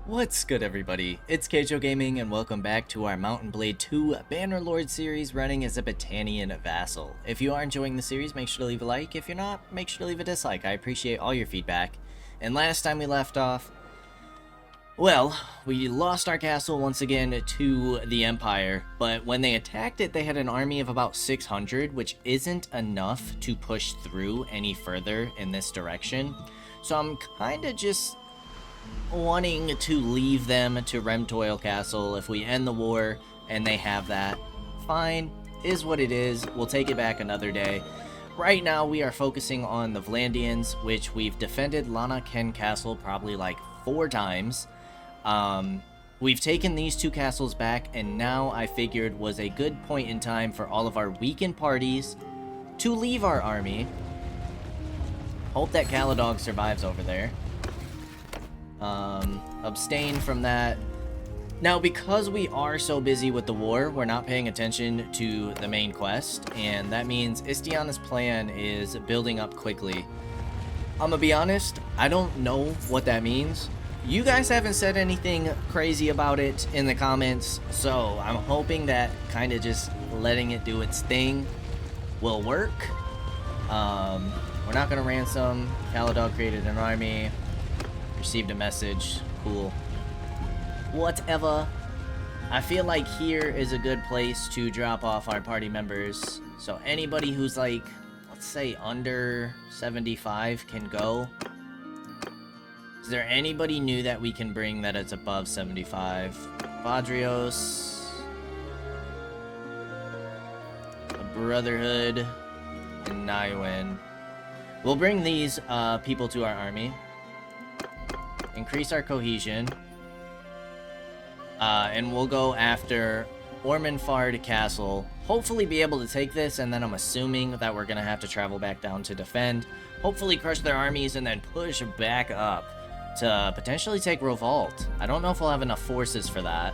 What's good, everybody? It's Kaige-O Gaming, and welcome back to our Mount & Blade 2 Bannerlord series running as a Battanian vassal. If you are enjoying the series, make sure to leave a like. If you're not, make sure to leave a dislike. I appreciate all your feedback. And last time we left off, well, we lost our castle once again to the Empire, but when they attacked it, they had an army of about 600, which isn't enough to push through any further in this direction. So I'm kind of just wanting to leave them to Remtoil Castle. If we end the war and they have that, fine, is what it is. We'll take it back another day. Right now we are focusing on the Vlandians, which we've defended Lana Ken Castle probably like 4 times. We've taken these 2 castles back, and now I figured was a good point in time for all of our weakened parties to leave our army. Hope that Kaige-O survives over there. Abstain from that. Now, because we are so busy with the war, we're not paying attention to the main quest, and that means Istiana's plan is building up quickly. I'm gonna be honest, I don't know what that means. You guys haven't said anything crazy about it in the comments, so I'm hoping that kind of just letting it do its thing will work. We're not gonna ransom. Kaige-O created an army. Received a message. Cool. Whatever. I feel like here is a good place to drop off our party members. So anybody who's like, let's say under 75 can go. Is there anybody new that we can bring that is above 75? Vadrios. The Brotherhood. And Naiwen. We'll bring these people to our army. Increase our cohesion. And we'll go after Ormenfard Castle. Hopefully be able to take this, and then I'm assuming that we're going to have to travel back down to defend. Hopefully crush their armies and then push back up to potentially take Revolt. I don't know if we'll have enough forces for that.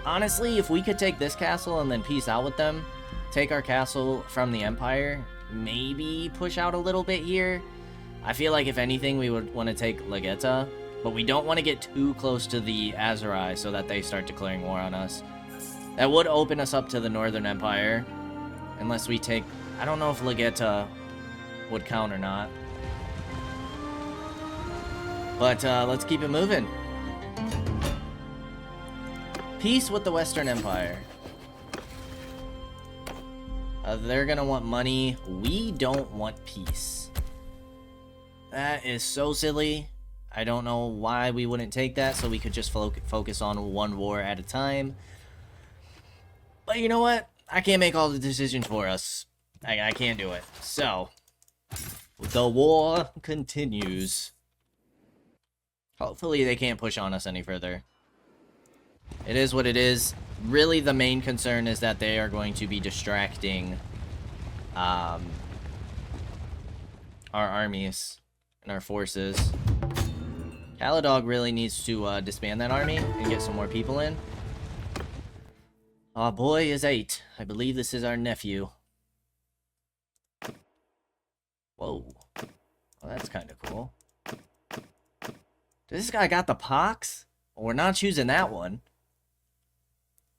Honestly, if we could take this castle and then peace out with them, take our castle from the Empire, maybe push out a little bit here. I feel like if anything, we would want to take Legeta. But we don't want to get too close to the Azurai so that they start declaring war on us. That would open us up to the Northern Empire. Unless we take... I don't know if Legeta would count or not. But let's keep it moving. Peace with the Western Empire. They're going to want money. We don't want peace. That is so silly. I don't know why we wouldn't take that, so we could just focus on one war at a time. But you know what? I can't make all the decisions for us. I can't do it. So, the war continues. Hopefully they can't push on us any further. It is what it is. Really, the main concern is that they are going to be distracting our armies and our forces. Kaige-O really needs to disband that army and get some more people in. Our boy is 8. I believe this is our nephew. Whoa. Well, that's kind of cool. This guy got the pox? Well, we're not choosing that one.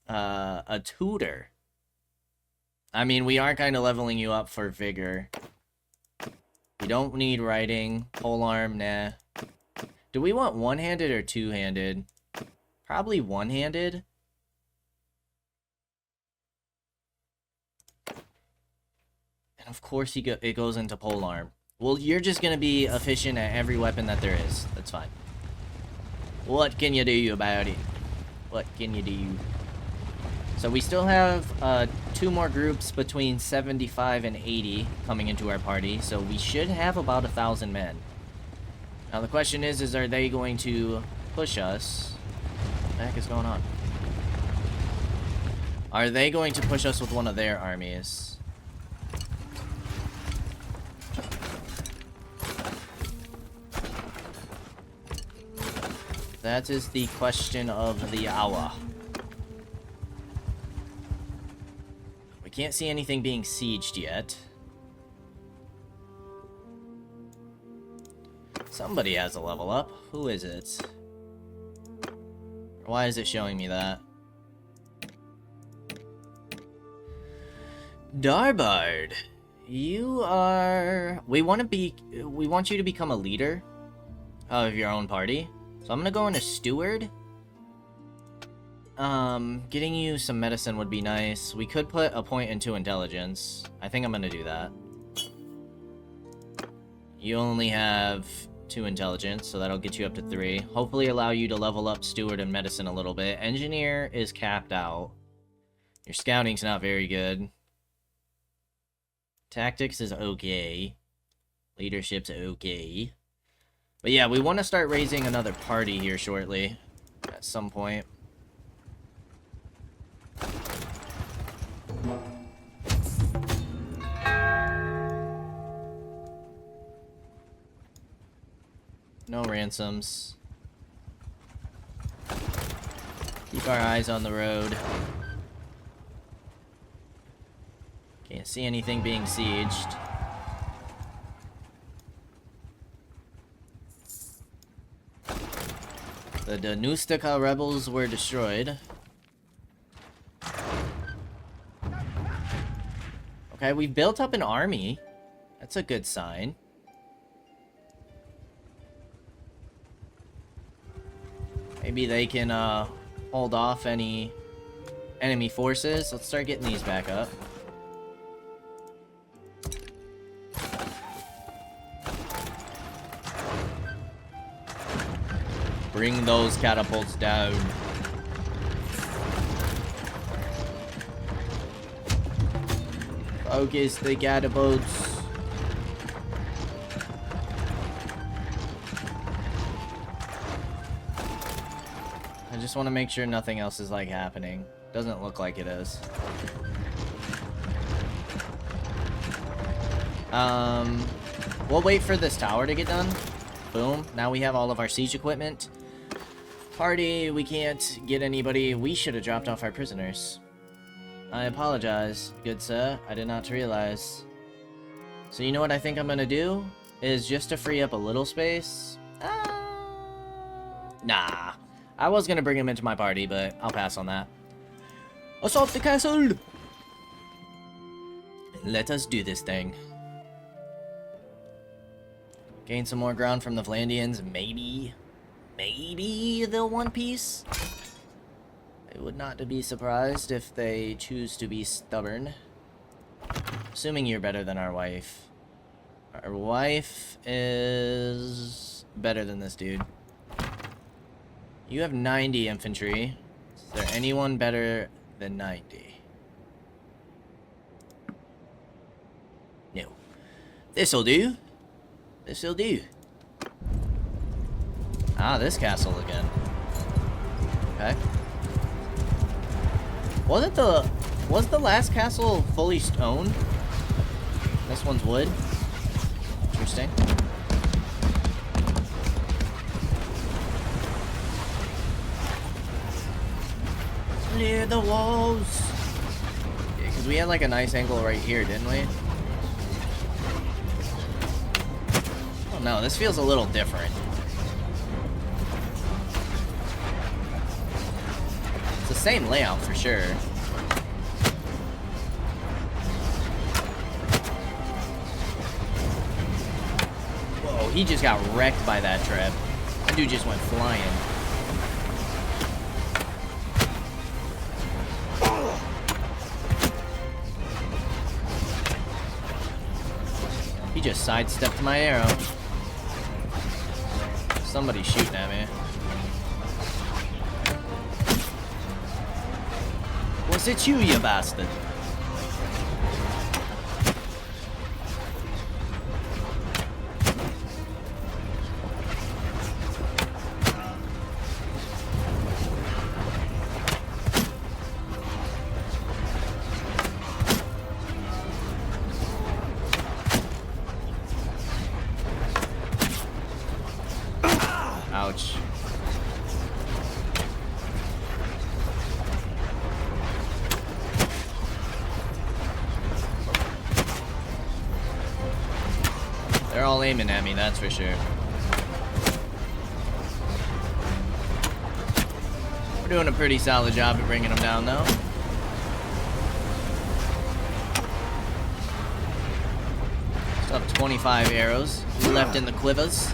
A tutor. I mean, we are kind of leveling you up for vigor. We don't need writing. Polearm, nah. Do we want one-handed or two-handed? Probably one-handed. And of course it goes into polearm. Well, you're just going to be efficient at every weapon that there is. That's fine. What can you do about it? What can you do? So we still have 2 more groups between 75 and 80 coming into our party. So we should have about 1,000 men. Now the question is are they going to push us? What the heck is going on? Are they going to push us with one of their armies? That is the question of the hour. We can't see anything being sieged yet. Somebody has a level up. Who is it? Why is it showing me that? Darbard, you are... We want you to become a leader of your own party. So I'm gonna go into steward. Getting you some medicine would be nice. We could put a point into intelligence. I think I'm gonna do that. You only have 2 intelligence, so that'll get you up to 3. Hopefully allow you to level up steward and medicine a little bit. Engineer is capped out. Your scouting's not very good. Tactics is okay. Leadership's okay. But yeah, we want to start raising another party here shortly. At some point. No ransoms. Keep our eyes on the road. Can't see anything being sieged. The Danustica rebels were destroyed. Okay, we've built up an army. That's a good sign. Maybe they can hold off any enemy forces. Let's start getting these back up. Bring those catapults down. Focus the catapults. I just want to make sure nothing else is like happening. Doesn't look like it is. We'll wait for this tower to get done. Boom. Now we have all of our siege equipment. Party, we can't get anybody. We should have dropped off our prisoners. I apologize, good sir. I did not realize. So you know what I think I'm gonna do? Is just to free up a little space. Nah. I was gonna bring him into my party, but I'll pass on that. Assault the castle! Let us do this thing. Gain some more ground from the Vlandians. Maybe they'll one piece. I would not be surprised if they choose to be stubborn. Assuming you're better than our wife. Our wife is better than this dude. You have 90 infantry. Is there anyone better than 90? No. This'll do. This'll do. Ah, this castle again. Okay. Was the last castle fully stone? This one's wood. Interesting. Clear the walls. Yeah, because we had like a nice angle right here, didn't we? Oh no, this feels a little different. It's the same layout for sure. Whoa, he just got wrecked by that trap. That dude just went flying. He just sidestepped my arrow. Somebody's shooting at me. Was it you, you bastard? Ouch. They're all aiming at me, that's for sure. doing a pretty solid job at bringing them down, though. Still have 25 arrows left in the quivers.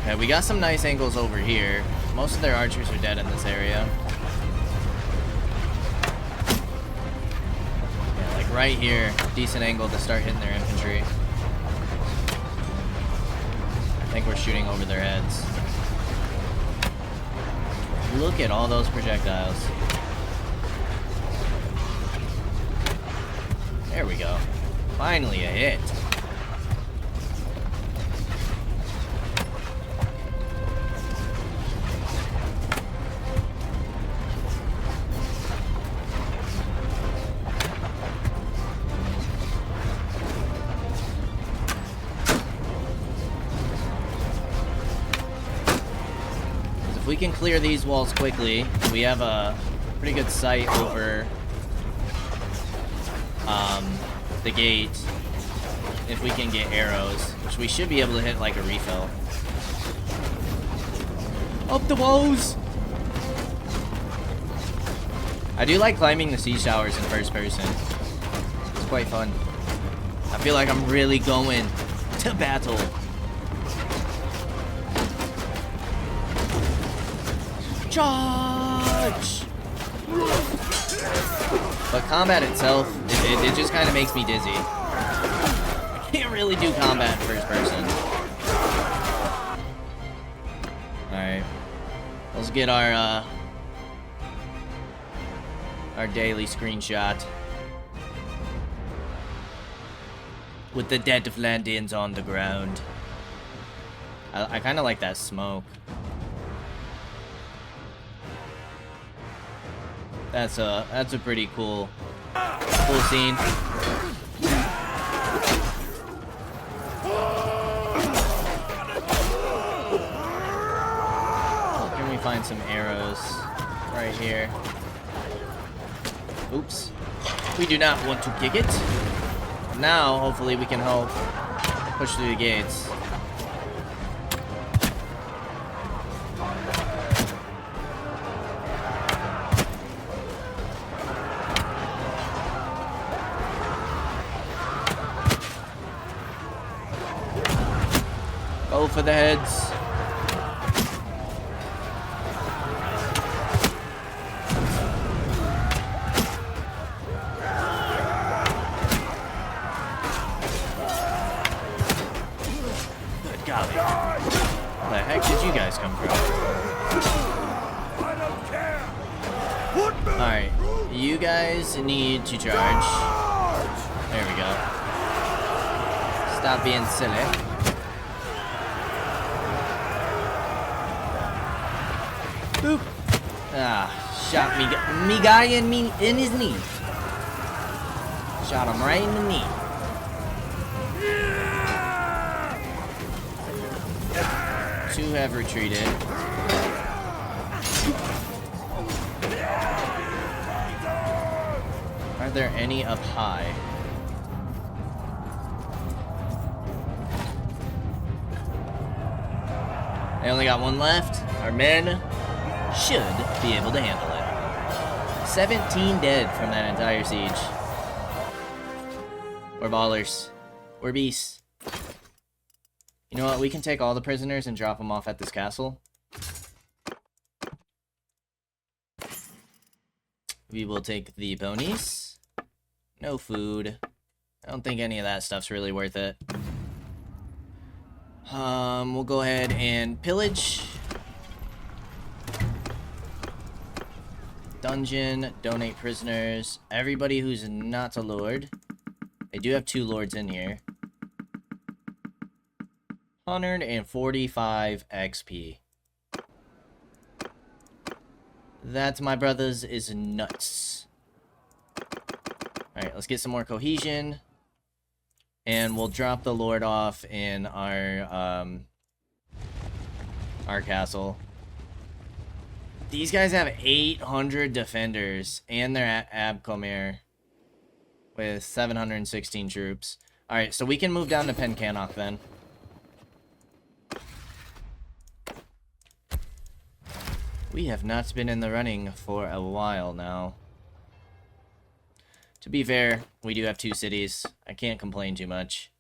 Okay, we got some nice angles over here. Most of their archers are dead in this area. Yeah, like right here, decent angle to start hitting their infantry. I think we're shooting over their heads. Look at all those projectiles. There we go. Finally a hit. If we can clear these walls quickly, we have a pretty good sight over the gate. If we can get arrows, which we should be able to hit like a refill. Up the walls! I do like climbing the siege towers in first person. It's quite fun. I feel like I'm really going to battle. Charge! But combat itself, it just kind of makes me dizzy. I can't really do combat in first person. Alright. Let's get our daily screenshot. With the dead Flandins on the ground. I kind of like that smoke. That's a pretty cool scene. Can we find some arrows right here? Oops. We do not want to kick it. Now, hopefully, we can help push through the gates. Go for the heads. Good golly. Where the heck did you guys come from? Alright, you guys need to charge. There we go. Stop being silly. Boop. Ah, shot me guy in his knee. Shot him right in the knee. Two have retreated. Are there any up high? They only got one left. Our men should be able to handle it. 17 dead from that entire siege. We're ballers. We're beasts. You know what? We can take all the prisoners and drop them off at this castle. We will take the ponies. No food. I don't think any of that stuff's really worth it. We'll go ahead and pillage. Dungeon, donate prisoners. Everybody who's not a lord. They do have 2 lords in here. 145 XP. That, my brothers, is nuts. Alright, let's get some more cohesion. And we'll drop the lord off in our castle. These guys have 800 defenders, and they're at Abcomer. with 716 troops. Alright, so we can move down to Pencannock then. We have not been in the running for a while now. To be fair, we do have 2 cities. I can't complain too much.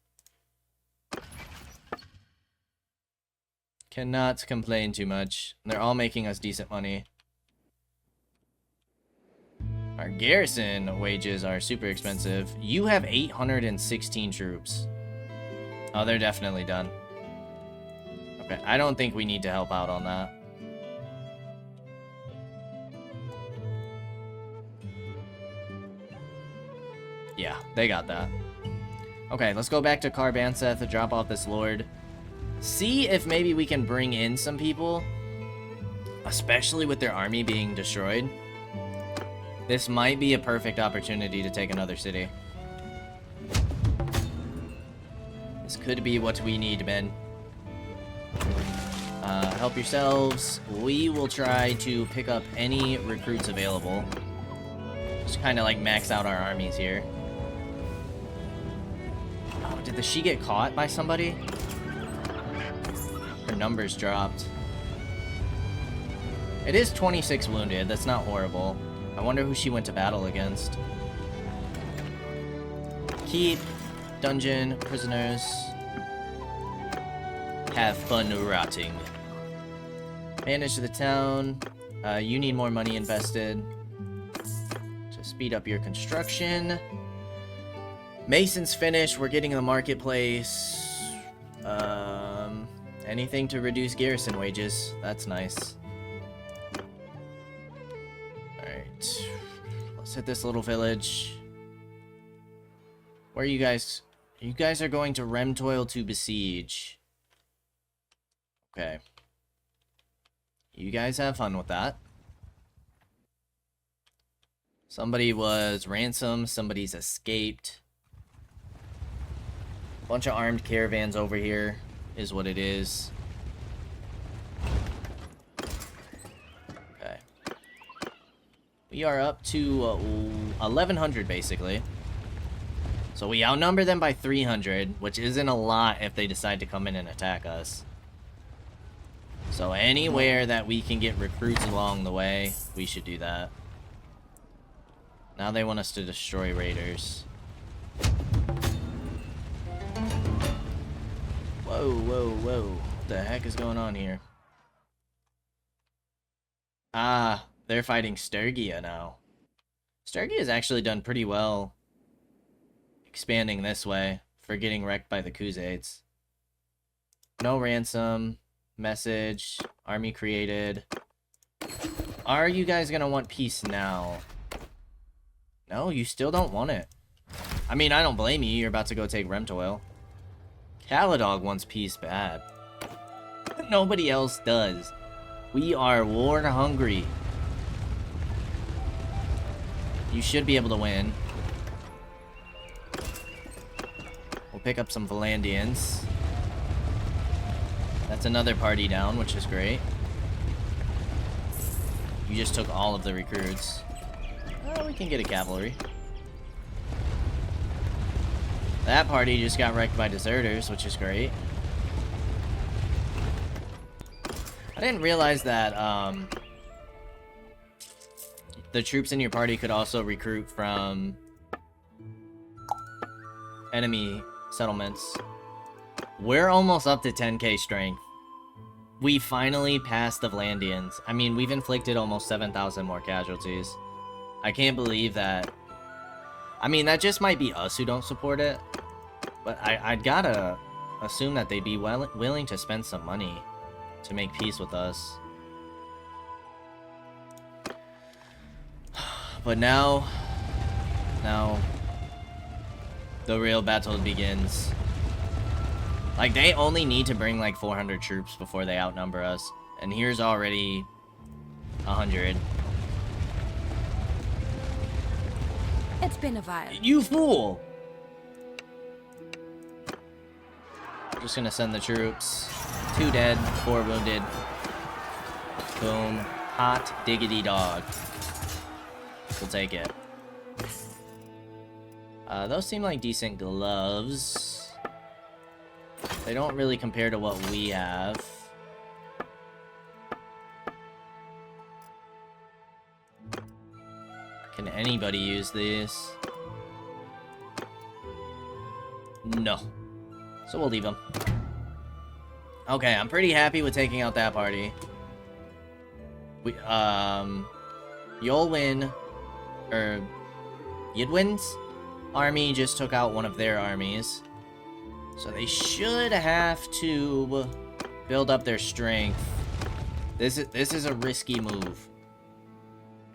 Cannot complain too much. They're all making us decent money. Our garrison wages are super expensive. You have 816 troops. Oh, they're definitely done. Okay, I don't think we need to help out on that. Yeah, they got that. Okay, let's go back to Carbanseth and drop off this lord. See if maybe we can bring in some people. Especially with their army being destroyed. This might be a perfect opportunity to take another city. This could be what we need, men. Help yourselves. We will try to pick up any recruits available. Just kind of like max out our armies here. Oh, did she get caught by somebody? Her numbers dropped. It is 26 wounded. That's not horrible. I wonder who she went to battle against. Keep, dungeon, prisoners. Have fun rotting. Manage the town. You need more money invested to speed up your construction. Mason's finished. We're getting the marketplace. Anything to reduce garrison wages. That's nice. Alright. Let's hit this little village. Where are you guys? You guys are going to Remtoil to besiege. Okay. You guys have fun with that. Somebody was ransomed. Somebody's escaped. Bunch of armed caravans over here is what it is. Okay. We are up to 1,100 basically. So we outnumber them by 300, which isn't a lot if they decide to come in and attack us. So anywhere that we can get recruits along the way, we should do that. Now they want us to destroy raiders. Whoa, whoa, whoa. What the heck is going on here? Ah, they're fighting Stergia now. Stergia has actually done pretty well expanding this way for getting wrecked by the Khuzaits. No ransom. Message. Army created. Are you guys gonna want peace now? No, you still don't want it. I mean, I don't blame you. You're about to go take Remtoil. Caladog wants peace bad. Nobody else does. We are war hungry. You should be able to win. We'll pick up some Valandians. That's another party down, which is great. You just took all of the recruits. Oh, we can get a cavalry. That party just got wrecked by deserters, which is great. I didn't realize that the troops in your party could also recruit from enemy settlements. We're almost up to 10k strength. We finally passed the Valandians. I mean, we've inflicted almost 7,000 more casualties. I can't believe that. I mean, that just might be us who don't support it. But I'd gotta assume that they'd be willing to spend some money to make peace with us. But now the real battle begins. Like, they only need to bring like 400 troops before they outnumber us. And here's already 100. It's been a while. You fool! Just gonna send the troops. 2 dead, 4 wounded. Boom. Hot diggity dog. We'll take it. Those seem like decent gloves. They don't really compare to what we have. Can anybody use these? No. So we'll leave them. Okay, I'm pretty happy with taking out that party. Yidwin's army just took out one of their armies. So they should have to build up their strength. This is a risky move.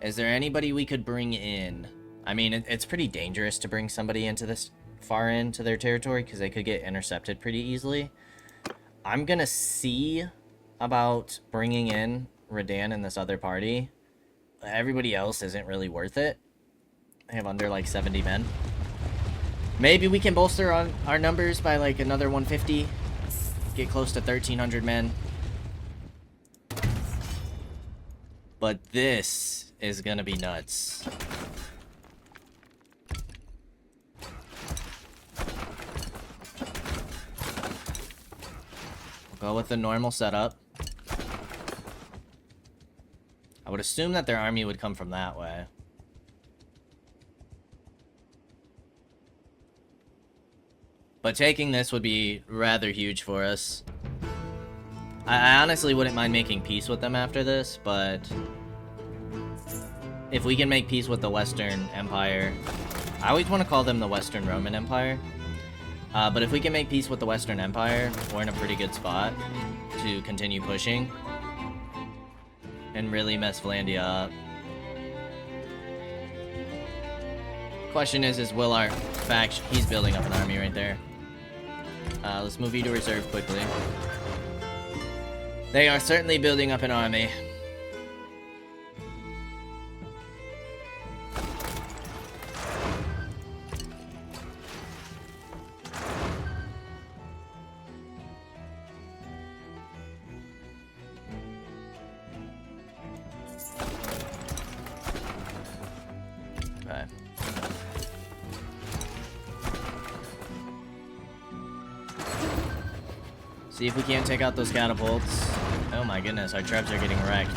Is there anybody we could bring in? I mean, it's pretty dangerous to bring somebody into this far into their territory because they could get intercepted pretty easily. I'm gonna see about bringing in Radan and this other party. Everybody else isn't really worth it. I have under like 70 men. Maybe we can bolster on our numbers by like another 150. Get close to 1,300 men. But this is gonna be nuts. We'll go with the normal setup. I would assume that their army would come from that way. But taking this would be rather huge for us. I honestly wouldn't mind making peace with them after this, but if we can make peace with the Western Empire, I always want to call them the Western Roman Empire, but if we can make peace with the Western Empire, we're in a pretty good spot to continue pushing and really mess Vlandia up. Question is will our faction... He's building up an army right there. Let's move you to reserve quickly. They are certainly building up an army. Okay. See if we can't take out those catapults. Oh my goodness, our trebs are getting wrecked.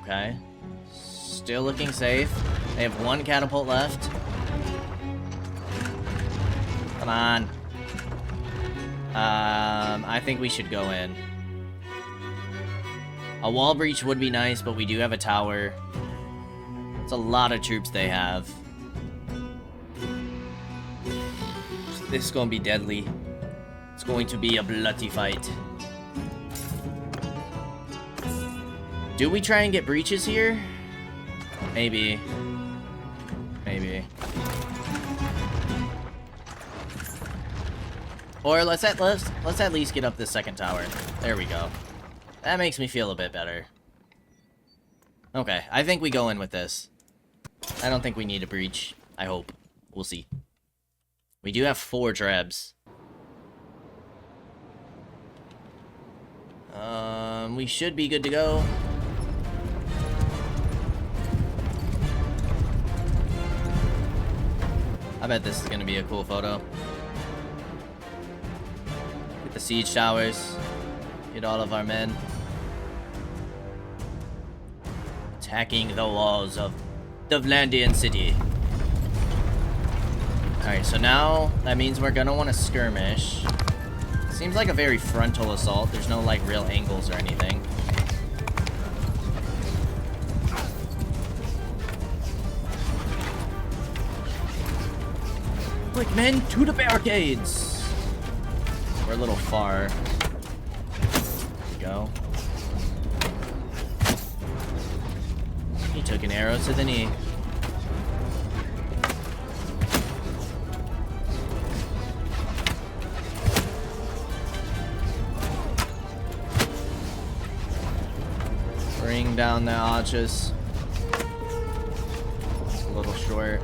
Okay. Still looking safe. They have one catapult left. Come on. I think we should go in. A wall breach would be nice, but we do have a tower. It's a lot of troops they have. This is gonna be deadly. It's going to be a bloody fight. Do we try and get breaches here? Maybe. Maybe. Or let's at least get up this second tower. There we go. That makes me feel a bit better. Okay, I think we go in with this. I don't think we need a breach. I hope. We'll see. We do have 4 trebs. We should be good to go. I bet this is gonna be a cool photo. Get the siege towers. Get all of our men. Attacking the walls of the Vlandian city. Alright, so now that means we're gonna want to skirmish. Seems like a very frontal assault. There's no, like, real angles or anything. Quick, men, to the barricades! We're a little far. There we go. He took an arrow to the knee. Bring down the archers. It's a little short.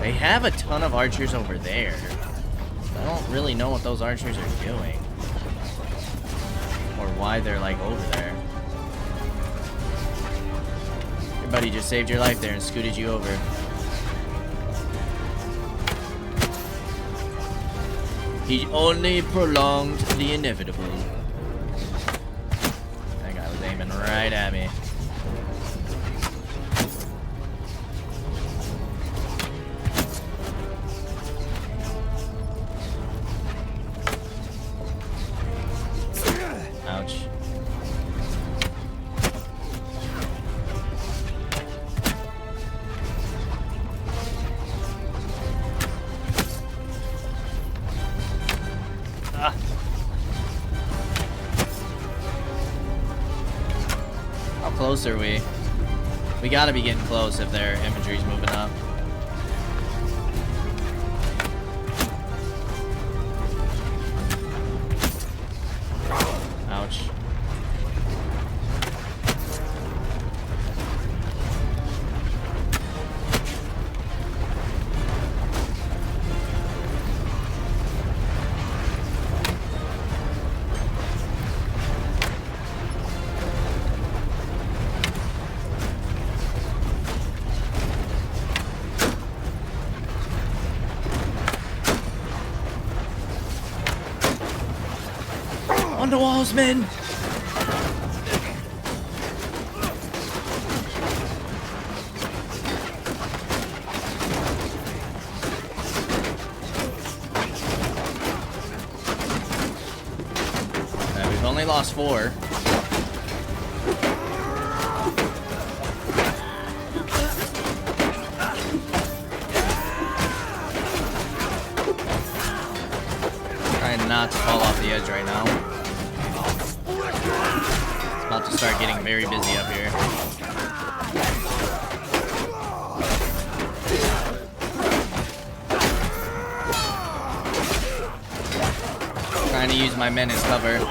They have a ton of archers over there. I don't really know what those archers are doing. Or why they're, like, over there. Your buddy just saved your life there and scooted you over. He only prolonged the inevitable. That guy was aiming right at me. Ouch. How close are we? We gotta be getting close if their infantry's moving up. Ouch. On the walls, men! We've only lost 4. Trying not to fall off the edge right now. About to start getting very busy up here. Trying to use my men as cover.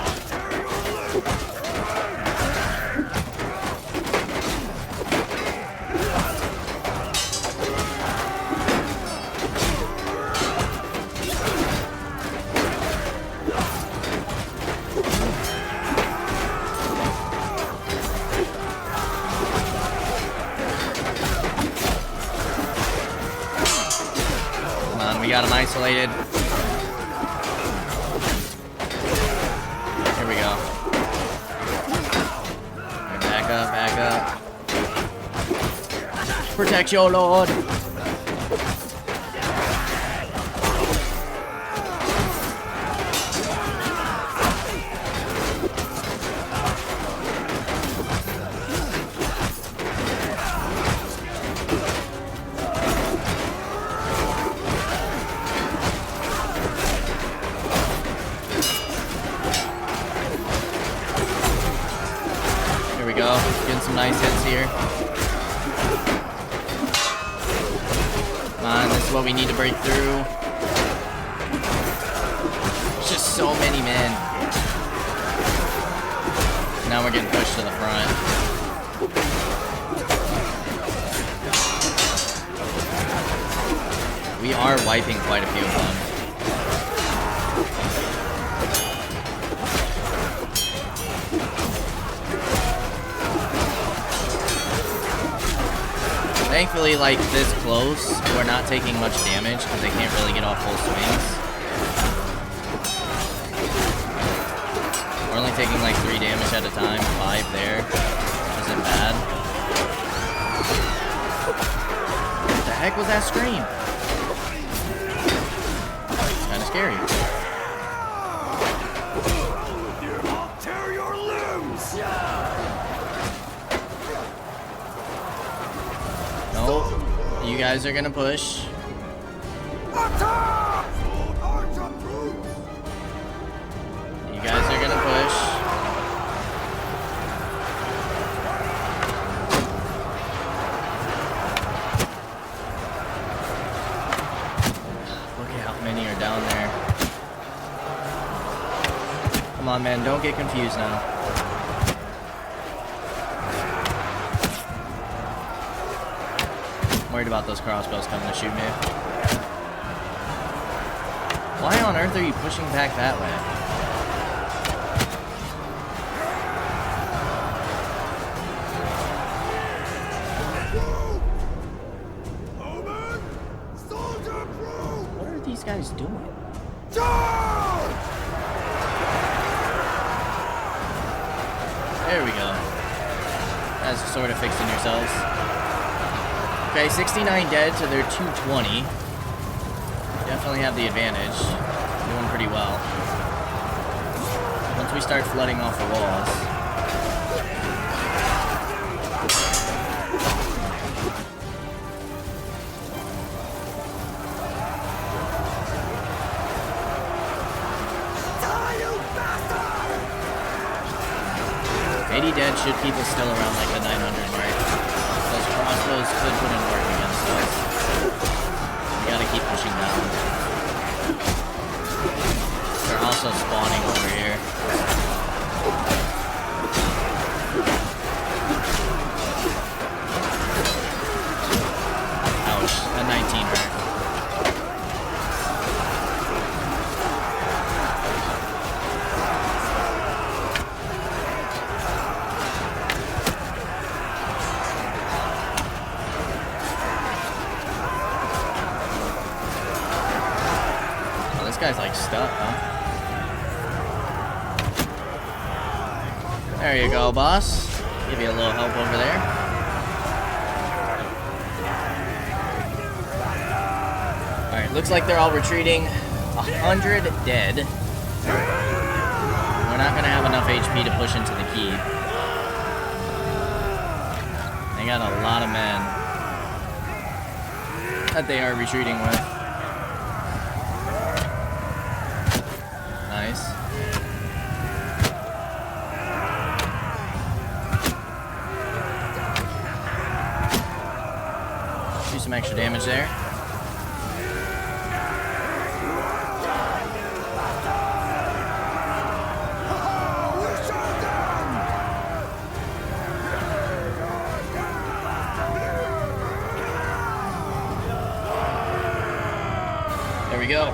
We got him isolated. Here we go. Back up, back up. Protect your lord. Go. Getting some nice hits here. Come on, this is what we need to break through. There's just so many men. Now we're getting pushed to the front. We are wiping quite a few of them. Thankfully, like, this close, we're not taking much damage because they can't really get off full swings. We're only taking like 3 damage at a time, 5 there. Isn't bad. What the heck was that scream? It's kind of scary. I'll tear your limbs! Nope. You guys are gonna push. Attack! You guys are gonna push. Look at how many are down there. Come on, man. Don't get confused now. Worried about those crossbows coming to shoot me. Why on earth are you pushing back that way? guys doing? Charge! There we go. That's sort of fixing yourselves. Okay, 69 dead to their 220. Definitely have the advantage. Doing pretty well. Once we start flooding off the walls. Die, you bastard! 80 dead should keep us still around like the 900 mark. Those crossbows could put in work against us. We gotta keep pushing down. They're also spawning over here. Ouch, a 19 mark. This guy's like stuck, huh? There you go, boss. Give you a little help over there. Alright, looks like they're all retreating. 100 dead. We're not gonna have enough HP to push into the keep. They got a lot of men that they are retreating with. Nice. Do some extra damage there. There we go.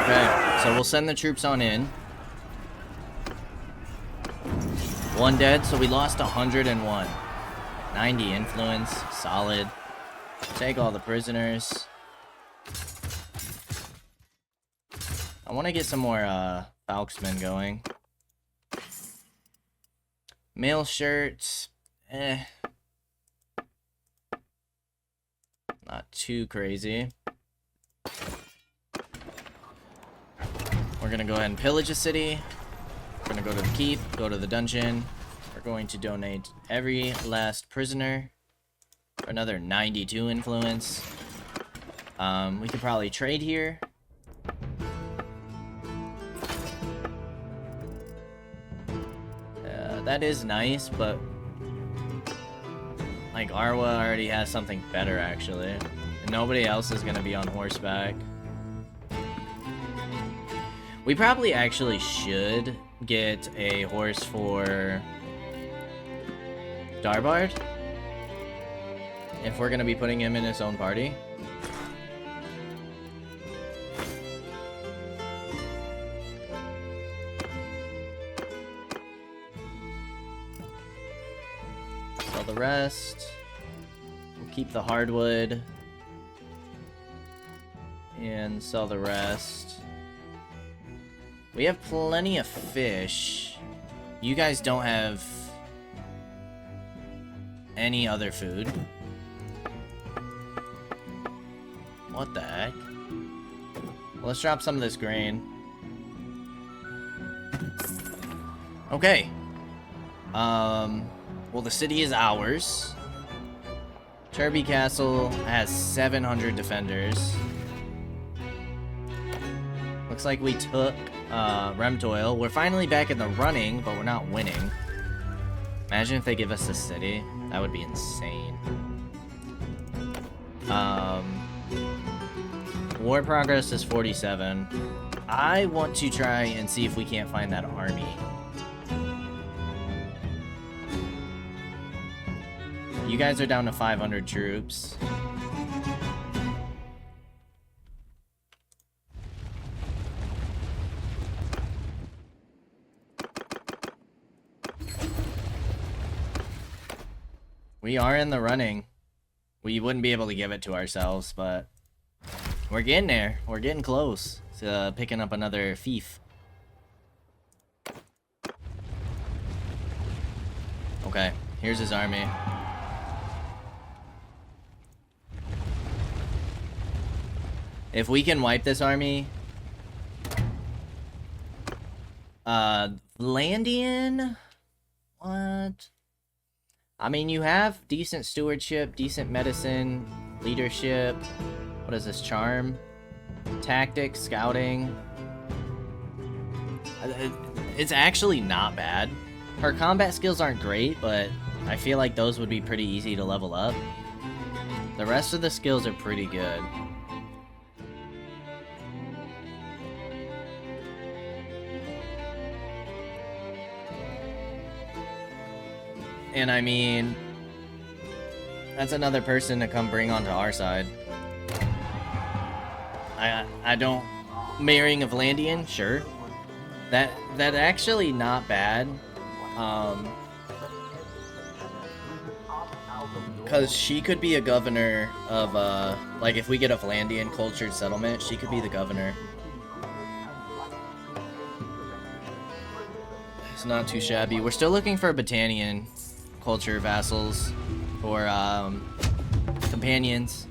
Okay, so we'll send the troops on in. 1 dead, so we lost 101. 90 influence, solid. Take all the prisoners. I want to get some more Falksmen going. Male shirts, not too crazy. We're gonna go ahead and pillage a city. We're gonna go to the keep, go to the dungeon. We're going to donate every last prisoner for another 92 influence. We could probably trade here. That is nice, but like Arwa already has something better actually. And nobody else is gonna be on horseback. We probably actually should get a horse for Darbard if we're gonna be putting him in his own party. Sell the rest. We'll keep the hardwood and sell the rest. We have plenty of fish. You guys don't have any other food. What the heck? Well, let's drop some of this grain. Okay. Well, the city is ours. Turby Castle has 700 defenders. Looks like we took Remtoil. We're finally back in the running, but we're not winning. Imagine if they give us the city. That would be insane. War progress is 47. I want to try and see if we can't find that army. You guys are down to 500 troops. We are in the running. We wouldn't be able to give it to ourselves, but We're getting there. We're getting close to picking up another fief. Okay, here's his army. If we can wipe this army... Landian? What? I mean, you have decent stewardship, decent medicine, leadership. What is this? Charm? Tactics, scouting. It's actually not bad. Her combat skills aren't great, but I feel like those would be pretty easy to level up. The rest of the skills are pretty good. And I mean, that's another person to come bring onto our side. I don't... Marrying a Vlandian? Sure. That actually not bad. Because she could be a governor of, like, if we get a Vlandian cultured settlement, she could be the governor. It's not too shabby. We're still looking for Battanian culture vassals or companions.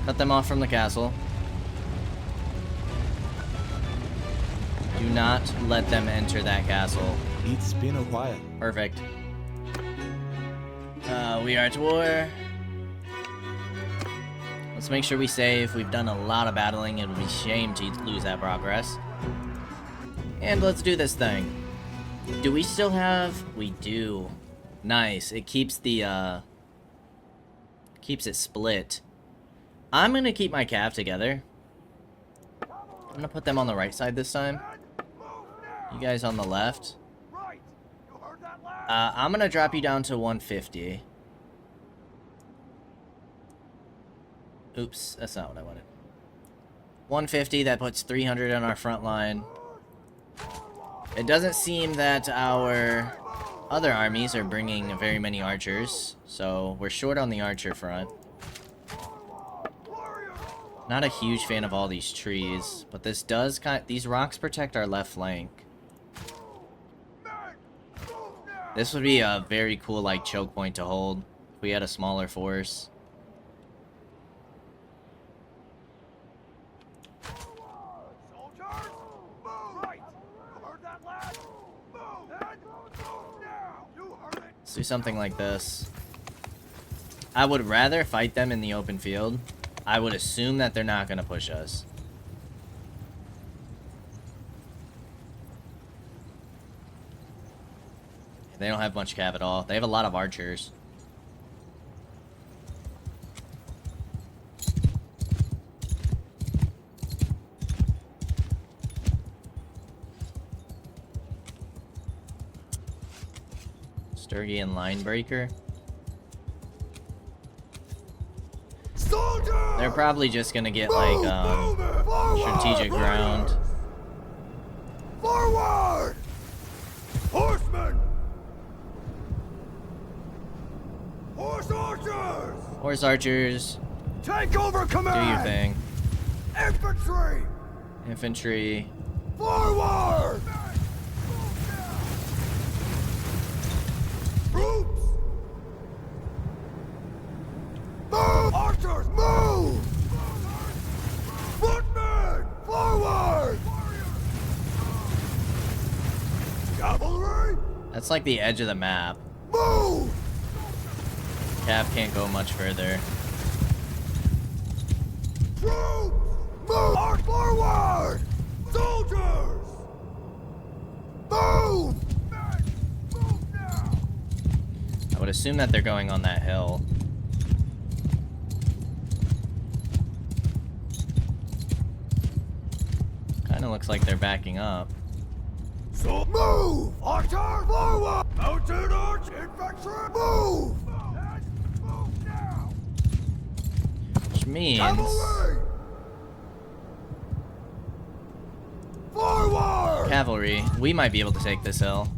Cut them off from the castle. Do not let them enter that castle. It's been a while. Perfect. We are at war. Let's make sure we save. We've done a lot of battling. It would be a shame to lose that progress. And let's do this thing. Do we still have... We do. Nice. It keeps the, keeps it split. I'm gonna keep my cav together. I'm gonna put them on the right side this time. You guys on the left. I'm gonna drop you down to 150. Oops, that's not what I wanted. 150, that puts 300 on our front line. It doesn't seem that our other armies are bringing very many archers, so we're short on the archer front. Not a huge fan of all these trees, but this does these rocks protect our left flank. This would be a very cool, like, choke point to hold if we had a smaller force. Let's do something like this. I would rather fight them in the open field. I would assume that they're not going to push us. They don't have much cav at all. They have a lot of archers. Sturgian line breaker. Soldier! They're probably just gonna get like strategic ground. Forward! Horsemen! Horse archers! Horse archers, Take over do command! your thing. Infantry! Infantry, Forward! Troops! Move! Archers, move! Footmen! Forward! Cavalry! that's like the edge of the map. Move! Cav can't go much further. Troops! Move! Arch forward! Soldiers! Move! Move now! I would assume that they're going on that hill. Kinda looks like they're backing up. So move! Archer forward! Mounted arch infantry! Move! Move now! Which means Cavalry! Forward! cavalry, we might be able to take this hill.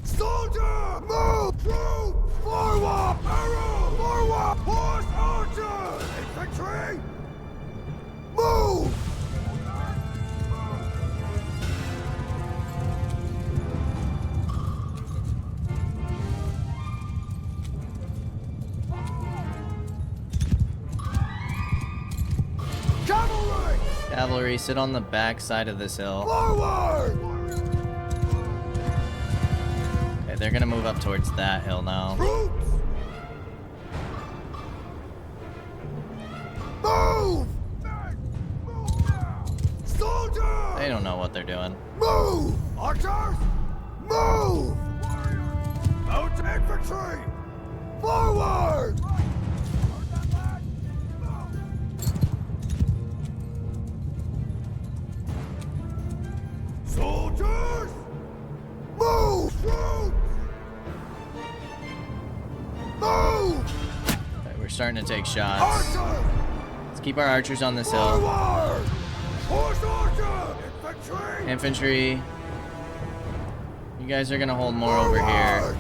Soldier! Move! Troops! Forward! Arrow! Forward! Horse archer! Infantry! Move! Cavalry! Cavalry, sit on the back side of this hill. Forward! Okay, they're gonna move up towards that hill now. Troops! Move! Move now! Soldiers! They don't know what they're doing. Move! Archers! Move! Mounted infantry! Forward! Soldiers! Move! Troops! Move! Okay, we're starting to take shots. Archers! Let's keep our archers on this hill. Forward! Horse archer! Infantry! Infantry, you guys are gonna hold more over here. Forward!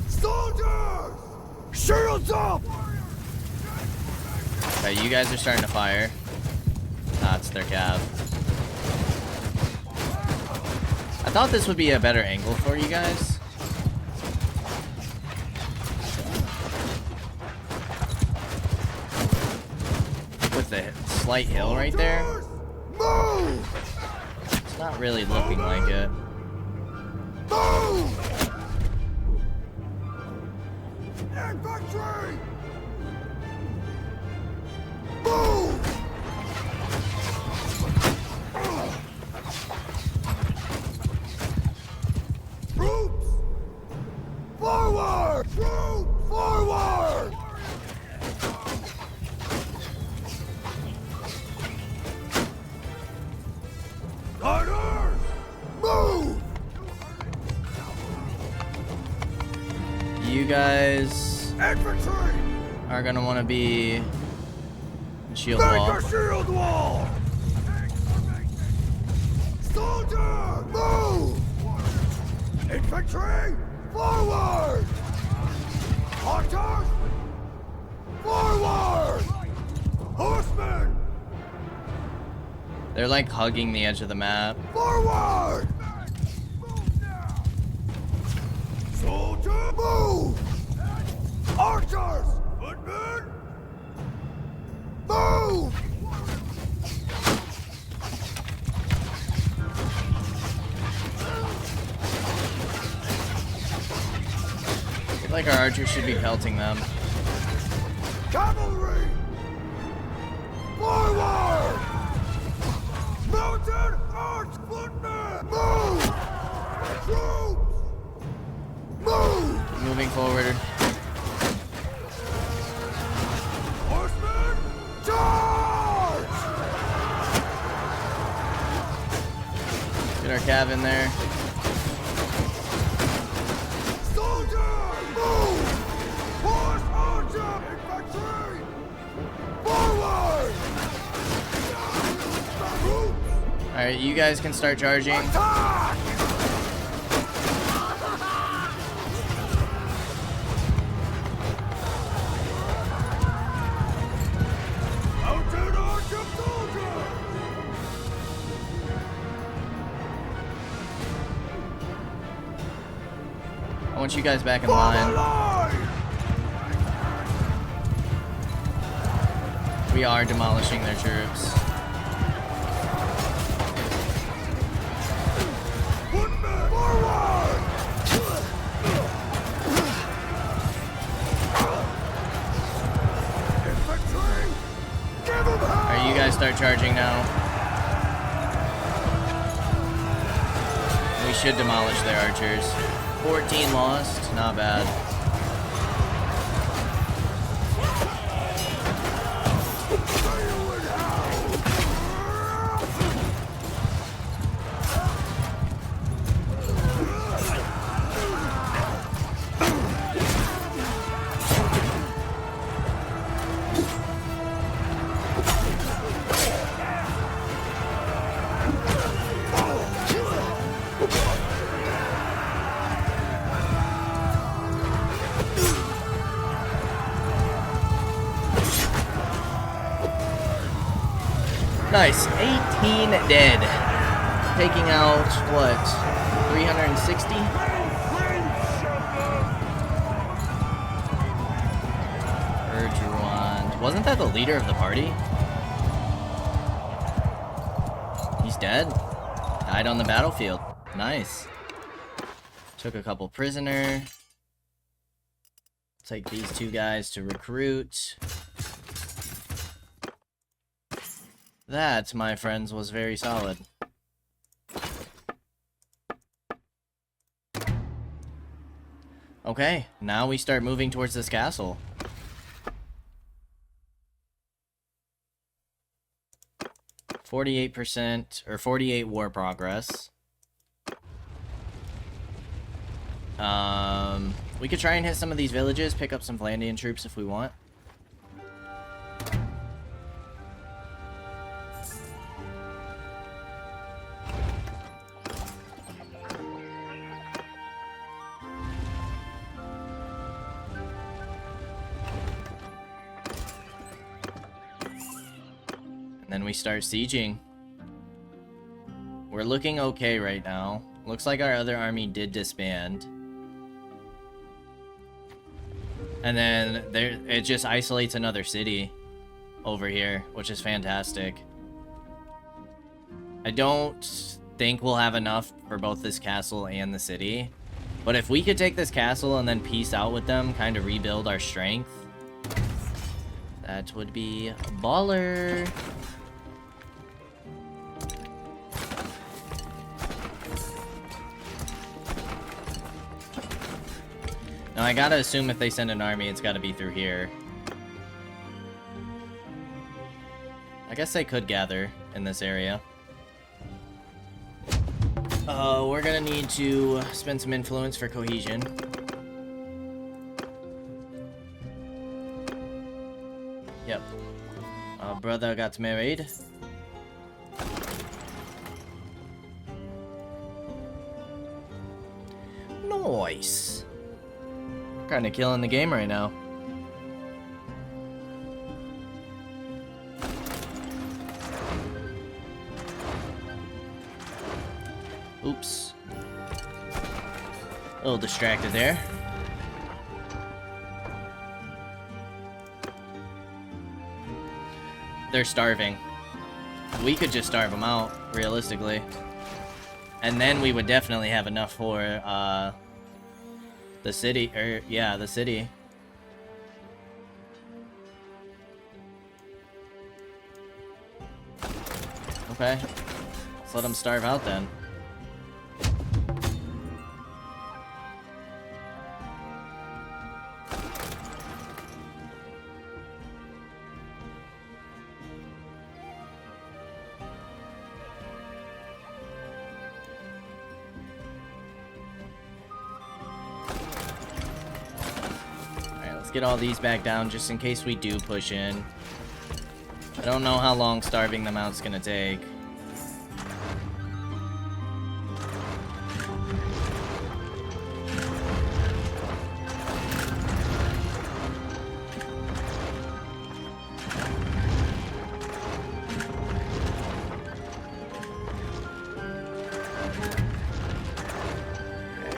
Soldiers! Shields up! Okay, you guys are starting to fire. That's their cav. I thought this would be a better angle for you guys. With the slight hill right there, Move! it's not really looking like it. Move! Infantry! Move! Troops! Forward! Troops! Forward! Riders! Move! You guys Infantry! are gonna want to be in shield Make wall. a shield wall! Soldier! Move! Infantry! Forward! Archers! Forward! Horsemen! They're like hugging the edge of the map. Forward! Move now! Soldier! Move! Archers! Footmen! Move! I feel like our archers should be pelting them. Cavalry! Forward! Mounted arch footmen! Move! Troops! Move! Keep moving forward. Horsemen! Charge! Get our cav in there. Soldier! Move! Horse archer! Infantry! Forward! Troops! Alright, you guys can start charging. Attack! Mounted archer soldier! I want you guys back in Form a line. line! We are demolishing their troops. Footmen! Forward! Infantry! Give them hell! Alright, you guys start charging now. We should demolish their archers. 14 lost, not bad. Nice. 18 dead. Taking out, what, 360? Bergerond. Wasn't that the leader of the party? He's dead. Died on the battlefield. Nice. Took a couple prisoner. Take these two guys to recruit. That, my friends, was very solid. Okay, now we start moving towards this castle. %, or 48 war progress. We could try and hit some of these villages, pick up some Vlandian troops if we want. And then we start sieging. We're looking okay right now. Looks like our other army did disband. And then it just isolates another city over here, which is fantastic. I don't think we'll have enough for both this castle and the city. But if we could take this castle and then peace out with them, kind of rebuild our strength, that would be baller. Now, I gotta assume if they send an army, it's gotta be through here. I guess they could gather in this area. We're gonna need to spend some influence for cohesion. Yep. Brother got married. Nice. Kind of killing the game right now. Oops. A little distracted there. They're starving. We could just starve them out, realistically. And then we would definitely have enough for, the city, yeah, the city. Okay. Let's let them starve out then. Get all these back down just in case we do push in. I don't know how long starving them out's gonna take.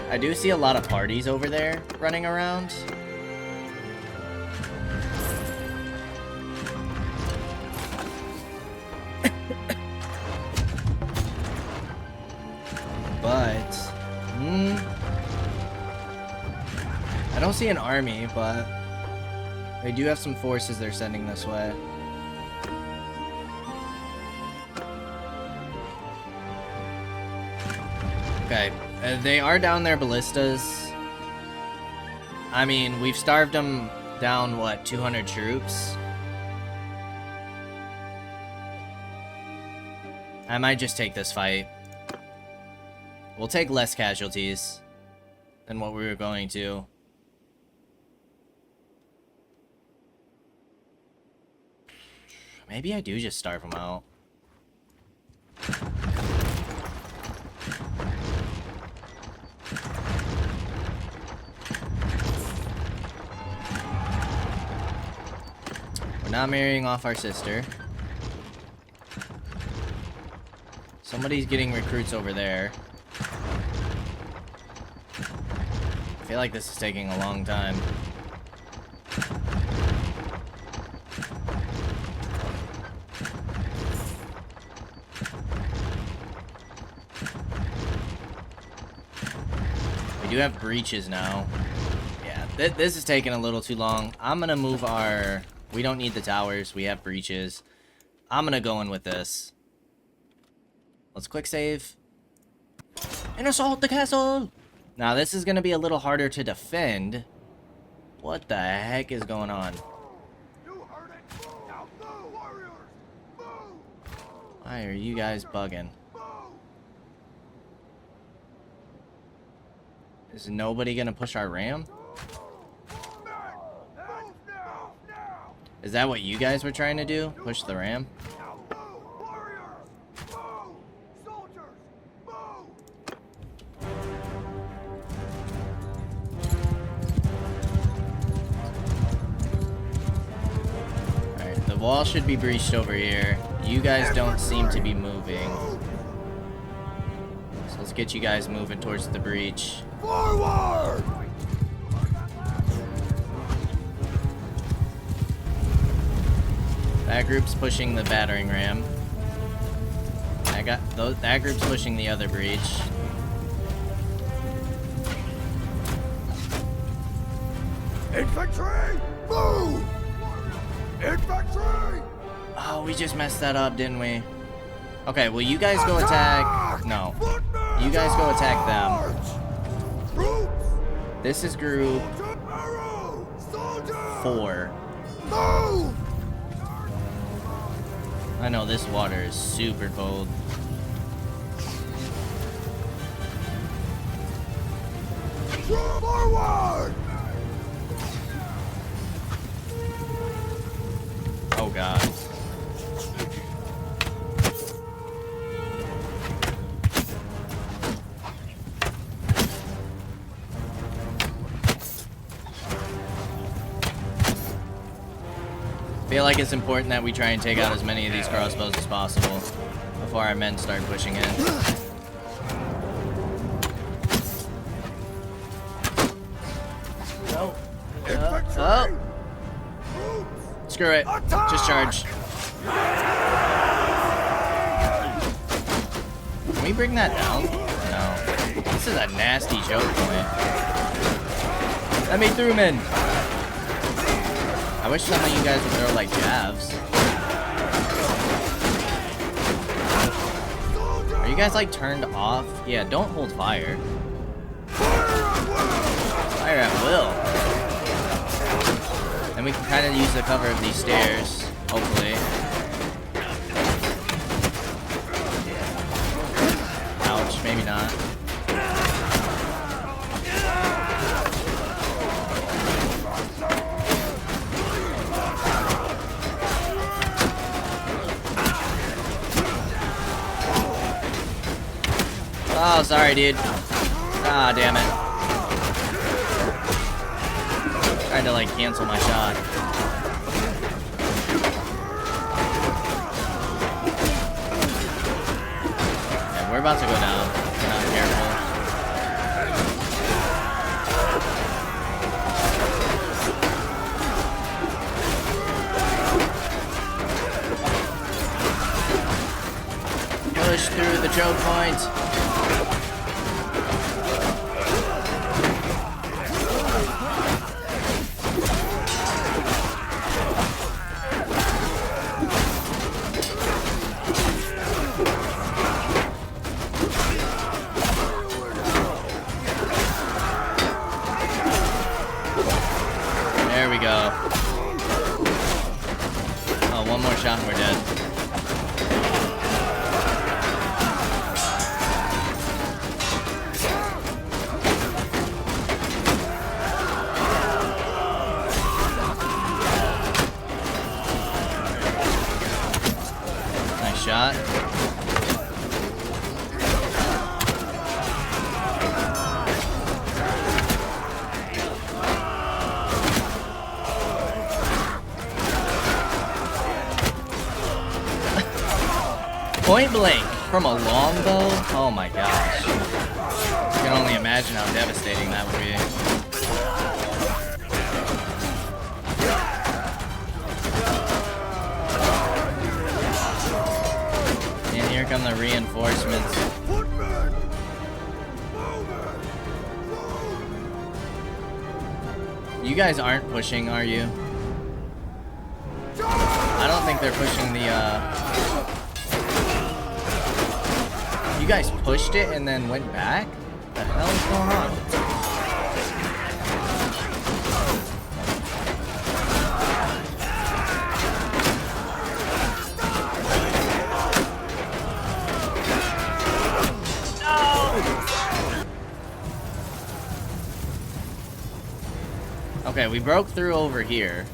I do see a lot of parties over there running around. I don't see an army, but they do have some forces they're sending this way. Okay, they are down their ballistas. I mean, we've starved them down, what, 200 troops? I might just take this fight. We'll take less casualties than what we were going to. Maybe I do just starve them out. We're not marrying off our sister. Somebody's getting recruits over there. I feel like this is taking a long time. We do have breaches now. Yeah, this is taking a little too long. I'm gonna move our... We don't need the towers. We have breaches. I'm gonna go in with this. Let's quick save. And assault the castle! Now, this is gonna be a little harder to defend. What the heck is going on? You heard it. Now move, warriors. Move. Why are you guys bugging? Move. Is nobody gonna push our ram? Move now. Now. Is that what you guys were trying to do? Push the ram? Now move, warriors. Move. Soldiers. Move. Alright, the wall should be breached over here. You guys don't seem to be moving. So let's get you guys moving towards the breach. Forward. That group's pushing the battering ram. That group's pushing the other breach. Infantry. Move. Infantry. Oh, we just messed that up, didn't we? Okay, well, you guys go attack... No. You guys go attack them. Troops. This is group Arrow. Soldier. 4. Move. I know this water is super cold. Forward. Oh, God. I feel like it's important that we try and take out as many of these crossbows as possible before our men start pushing in. Oh. Oh. Screw it. Just charge. Can we bring that down? No. This is a nasty choke point. Let me through, men. I wish some of you guys would throw like jabs. Are you guys like turned off? Yeah, don't hold fire. Fire at will. Then we can kind of use the cover of these stairs, hopefully. Ouch, maybe not. Oh, sorry, dude. Ah, damn it. Tried to, like, cancel my shot. Yeah, we're about to go down. We're not careful. Push through the choke point. There we go. Oh, one more shot and we're dead. Nice shot. Point blank. From a longbow? Oh my gosh. I can only imagine how devastating that would be. And here come the reinforcements. Footmen! You guys aren't pushing, are you? I don't think they're pushing the, You guys pushed it and then went back? What the hell is going on? No! Okay, we broke through over here.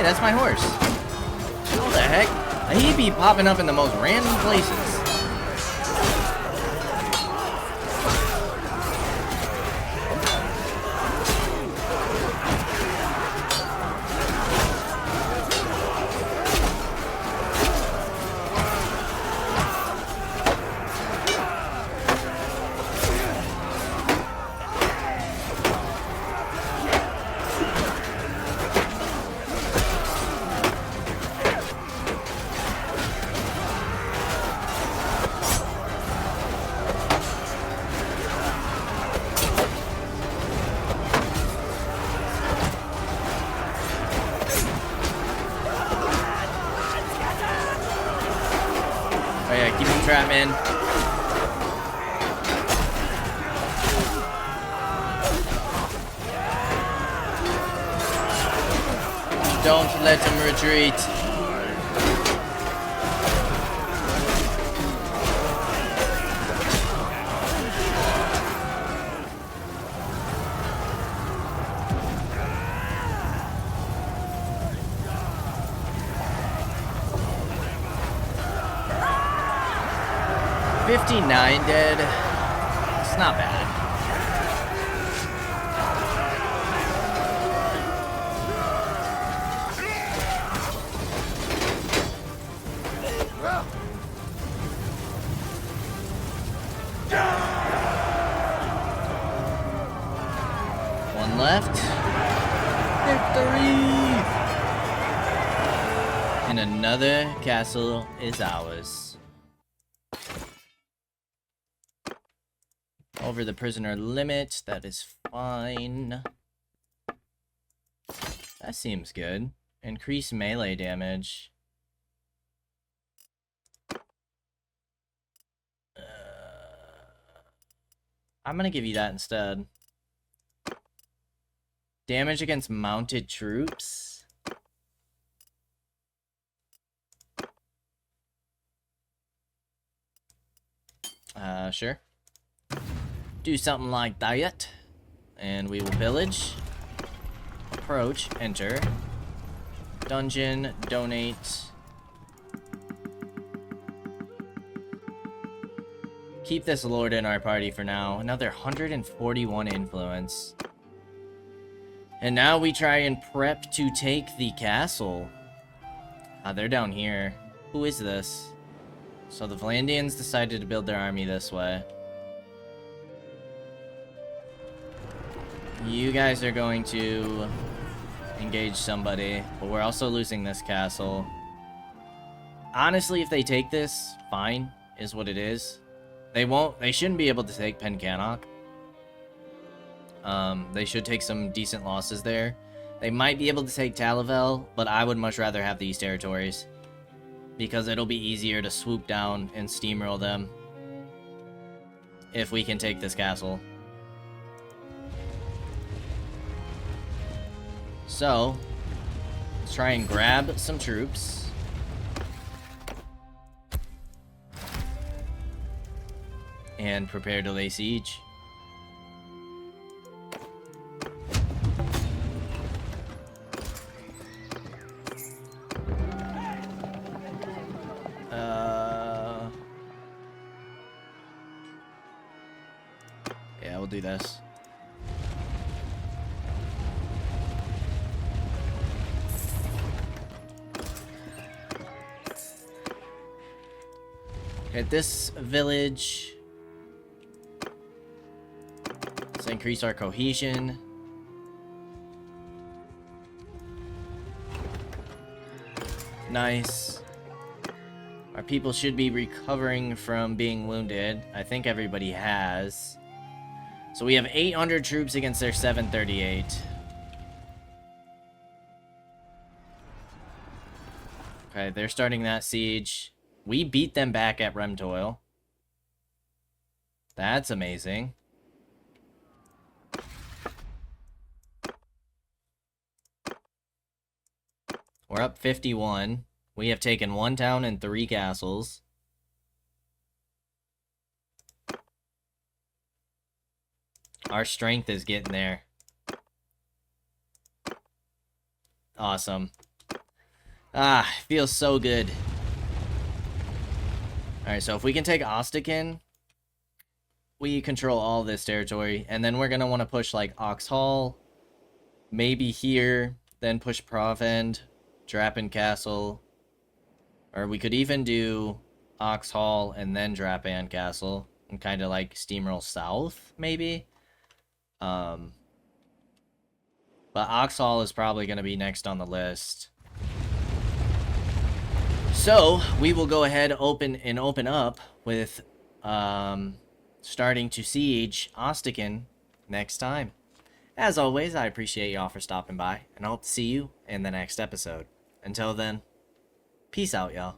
That's my horse. What the heck? He'd be popping up in the most random places. Trap man. Don't let him retreat. $59 dead. It's not bad. One left. Victory! And another castle is ours. Over the prisoner limit, that is fine. That seems good. Increase melee damage. I'm gonna give you that instead. Damage against mounted troops. Sure. Do something like that, and we will pillage, approach, enter, dungeon, donate, keep this lord in our party for now. Another 141 influence, and now we try and prep to take the castle. They're down here. Who is this? So the Valandians decided to build their army this way. You guys are going to engage somebody, but we're also losing this castle. Honestly, if they take this, fine, is what it is. They shouldn't be able to take Pencannock. They should take some decent losses there. They might be able to take Talavel, but I would much rather have these territories, because it'll be easier to swoop down and steamroll them if we can take this castle. So, let's try and grab some troops. And prepare to lay siege. we'll do this. At this village, let's increase our cohesion. Nice. Our people should be recovering from being wounded. I think everybody has. So we have 800 troops against their 738. Okay, they're starting that siege. We beat them back at Remtoil. That's amazing. We're up 51. We have taken 1 town and 3 castles. Our strength is getting there. Awesome. Ah, feels so good. Alright, so if we can take Ostican, we control all this territory. And then we're going to want to push, like, Oxhall. Maybe here. Then push Provend, Drapen Castle. Or we could even do Oxhall and then Drapan Castle. And kind of, like, steamroll south, maybe. But Oxhall is probably going to be next on the list. So, we will go ahead open up with starting to siege Ostican next time. As always, I appreciate y'all for stopping by, and I hope to see you in the next episode. Until then, peace out, y'all.